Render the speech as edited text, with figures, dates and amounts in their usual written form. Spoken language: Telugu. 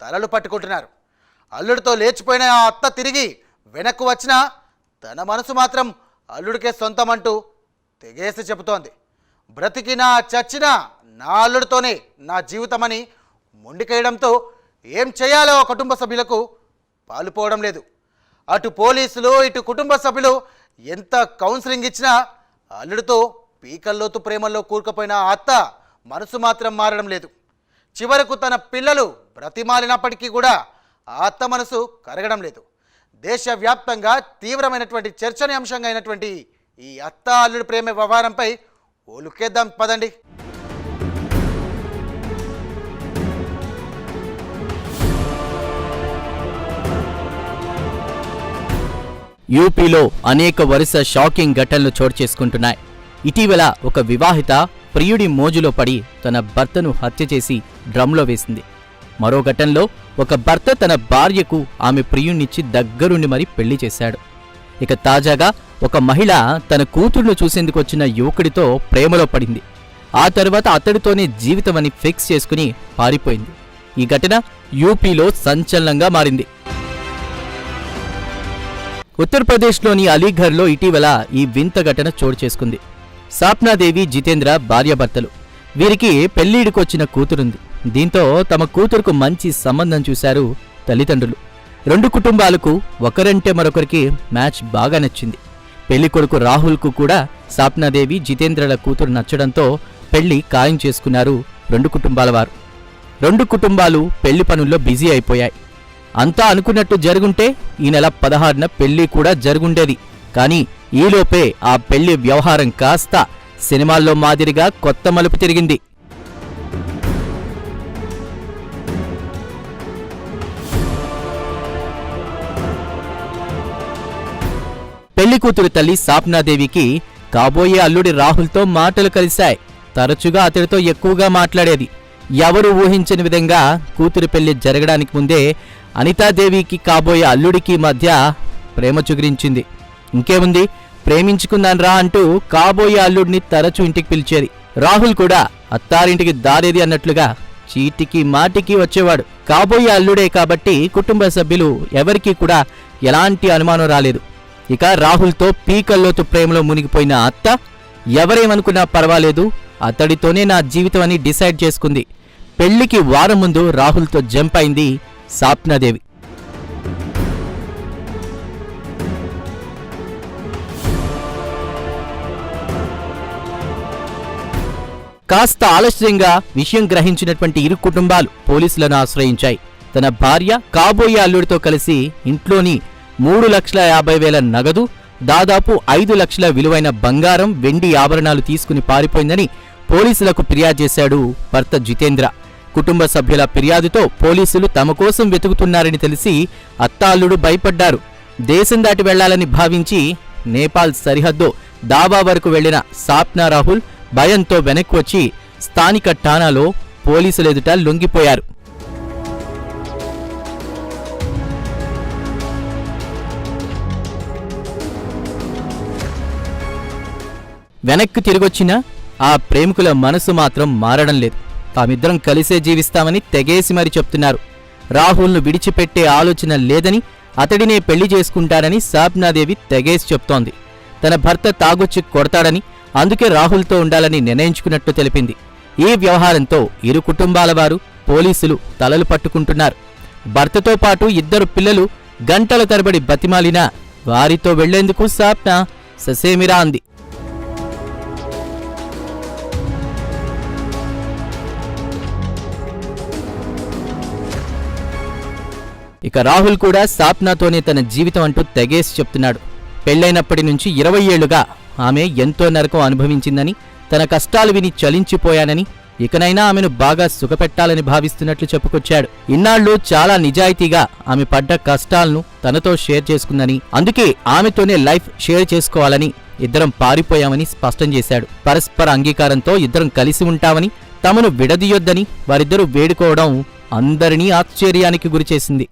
తలలు పట్టుకుంటున్నారు. అల్లుడితో లేచిపోయిన ఆ అత్త తిరిగి వెనక్కు వచ్చినా తన మనసు మాత్రం అల్లుడికే సొంతమంటూ తెగేసి చెబుతోంది. బ్రతికినా చచ్చినా నా అల్లుడితోనే నా జీవితమని మొండికేయడంతో ఏం చేయాలో కుటుంబ సభ్యులకు పాలుపోవడం లేదు. అటు పోలీసులు ఇటు కుటుంబ సభ్యులు ఎంత కౌన్సిలింగ్ ఇచ్చినా అల్లుడితో పీకల్లోతు ప్రేమల్లో కూరుకుపోయిన అత్త మనసు మాత్రం మారడం లేదు. చివరకు తన పిల్లలు బ్రతిమాలినప్పటికీ కూడా ఆ అత్త మనసు కరగడం లేదు. దేశవ్యాప్తంగా తీవ్రమైనటువంటి చర్చనీయాంశంగా అయినటువంటి ఈ అత్త అల్లుడి ప్రేమ వ్యవహారంపై ఓ లుక్కేద్దాం పదండి. యూపీలో అనేక వరుస షాకింగ్ ఘటనలు చోటు చేసుకుంటున్నాయి. ఇటీవల ఒక వివాహిత ప్రియుడి మోజులో పడి తన భర్తను హత్య చేసి డ్రమ్లో వేసింది. మరో ఘటనలో ఒక భర్త తన భార్యకు ఆమె ప్రియుణ్ణిచ్చి దగ్గరుండి మరీ పెళ్లి చేశాడు. ఇక తాజాగా ఒక మహిళ తన కూతురును చూసేందుకు వచ్చిన యువకుడితో ప్రేమలో పడింది. ఆ తర్వాత అతడితోనే జీవితమని ఫిక్స్ చేసుకుని పారిపోయింది. ఈ ఘటన యూపీలో సంచలనంగా మారింది. ఉత్తరప్రదేశ్లోని అలీఘర్లో ఇటీవల ఈ వింత ఘటన చోటు చేసుకుంది. సాప్నాదేవి, జితేంద్ర భార్యాభర్తలు. వీరికి పెళ్లిడికొచ్చిన కూతురుంది. దీంతో తమ కూతురుకు మంచి సంబంధం చూశారు తల్లిదండ్రులు. రెండు కుటుంబాలకు ఒకరంటే మరొకరికి మ్యాచ్ బాగా నచ్చింది. పెళ్లి కొడుకు రాహుల్కు కూడా సాప్నాదేవి, జితేంద్రల కూతురు నచ్చడంతో పెళ్లి ఖాయం చేసుకున్నారు రెండు కుటుంబాల వారు. రెండు కుటుంబాలు పెళ్లి పనుల్లో బిజీ అయిపోయాయి. అంతా అనుకున్నట్టు జరుగుంటే ఈ నెల 16న పెళ్లి కూడా జరుగుండేది. కానీ ఈలోపే ఆ పెళ్లి వ్యవహారం కాస్త సినిమాల్లో మాదిరిగా కొత్త మలుపు తిరిగింది. పెళ్లి కూతురు తల్లి సాప్నాదేవికి కాబోయే అల్లుడి రాహుల్తో మాటలు కలిశాయి. తరచుగా అతడితో ఎక్కువగా మాట్లాడేది. ఎవరు ఊహించని విధంగా కూతురు పెళ్లి జరగడానికి ముందే అనితాదేవికి కాబోయే అల్లుడికి మధ్య ప్రేమ చుగురించింది. ఇంకేముంది, ప్రేమించుకున్నాన్రా అంటూ కాబోయే అల్లుడిని తరచూ ఇంటికి పిలిచేది. రాహుల్ కూడా అత్తారింటికి దారేది అన్నట్లుగా చీటికి మాటికి వచ్చేవాడు. కాబోయే అల్లుడే కాబట్టి కుటుంబ సభ్యులు ఎవరికీ కూడా ఎలాంటి అనుమానం రాలేదు. ఇక రాహుల్తో పీకల్లోతు ప్రేమలో మునిగిపోయిన అత్త ఎవరేమనుకున్నా పర్వాలేదు, అతడితోనే నా జీవితం అని డిసైడ్ చేసుకుంది. పెళ్లికి వారం ముందు రాహుల్తో జంప్ అయింది సాప్నాదేవి. కాస్త ఆలస్యంగా విషయం గ్రహించినటువంటి ఇరు కుటుంబాలు పోలీసులను ఆశ్రయించాయి. తన భార్య కాబోయే అల్లుడితో కలిసి ఇంట్లోని 3,50,000 నగదు, దాదాపు 5 లక్షల విలువైన బంగారం, వెండి ఆభరణాలు తీసుకుని పారిపోయిందని పోలీసులకు ఫిర్యాదు చేశాడు భర్త జితేంద్ర. కుటుంబ సభ్యుల ఫిర్యాదుతో పోలీసులు తమ కోసం వెతుకుతున్నారని తెలిసి అత్తాల్లుడు భయపడ్డారు. దేశం దాటి వెళ్లాలని భావించి నేపాల్ సరిహద్దు దాబా వరకు వెళ్లిన సాప్నా రాహుల్ భయంతో వెనక్కి వచ్చి స్థానిక ఠాణాలో పోలీసులెదుట లొంగిపోయారు. వెనక్కి తిరిగొచ్చినా ఆ ప్రేమికుల మనసు మాత్రం మారడం లేదు. తామిద్దరం కలిసే జీవిస్తామని తెగేసి మరి చెప్తున్నారు. రాహుల్ను విడిచిపెట్టే ఆలోచన లేదని, అతడినే పెళ్లి చేసుకుంటారని సాప్నాదేవి తెగేసి చెప్తోంది. తన భర్త తాగొచ్చి కొడతాడని, అందుకే రాహుల్తో ఉండాలని నిర్ణయించుకున్నట్టు తెలిపింది. ఈ వ్యవహారంతో ఇరు కుటుంబాల వారు పోలీసులు తలలు పట్టుకుంటున్నారు. భర్తతో పాటు 2 పిల్లలు గంటల తరబడి బతిమాలినా వారితో వెళ్లేందుకు సాప్నా ససేమిరా అంది. ఇక రాహుల్ కూడా సాప్నాతోనే తన జీవితం అంటూ తెగేసి చెప్తున్నాడు. పెళ్లైనప్పటి నుంచి 20 ఏళ్లుగా ఆమె ఎంతో నరకం అనుభవించిందని, తన కష్టాలు విని చలించిపోయానని, ఇకనైనా ఆమెను బాగా సుఖపెట్టాలని భావిస్తున్నట్లు చెప్పుకొచ్చాడు. ఇన్నాళ్లు చాలా నిజాయితీగా ఆమె పడ్డ కష్టాలను తనతో షేర్ చేసుకుందని, అందుకే ఆమెతోనే లైఫ్ షేర్ చేసుకోవాలని ఇద్దరం పారిపోయామని స్పష్టం చేశాడు. పరస్పర అంగీకారంతో ఇద్దరం కలిసి ఉంటామని, తమను విడదీయొద్దని వారిద్దరూ వేడుకోవడం అందరినీ ఆశ్చర్యానికి గురిచేసింది.